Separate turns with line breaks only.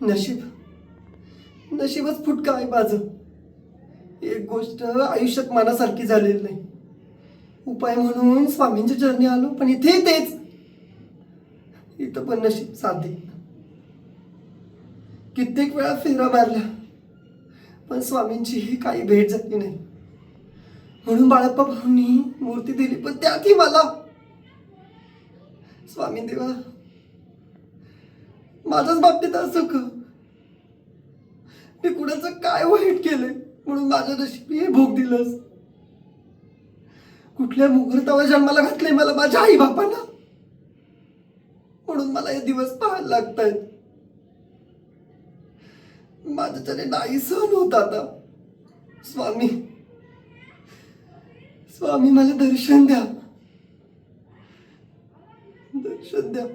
नशीब नशीबच फुटका आहे माझं. एक गोष्ट आयुष्यात मनासारखी झालेली नाही. उपाय म्हणून स्वामींच्या चरणी आलो, पण इथे तेच. इथं पण नशीब साथ देईना. कित्येक वेळा फेरा मारला, पण स्वामींची काही भेट झाली नाही. म्हणून बाळप्पा भाऊंनी मूर्ती दिली, पण त्यातही मला स्वामी देवा माझ्याच बाबतीत असं का? मी कुणाचं काय वाईट केलंय म्हणून माझ्या नशिबी हे भोग दिलंस? कुठल्या मुहूर्तावर जन्माला घातलंय मला माझ्या आई बापांना, म्हणून मला हे दिवस पाहायला लागतायत. माझ्याच्याने नाही सहन होत आता. स्वामी स्वामी मला दर्शन द्या, दर्शन द्या.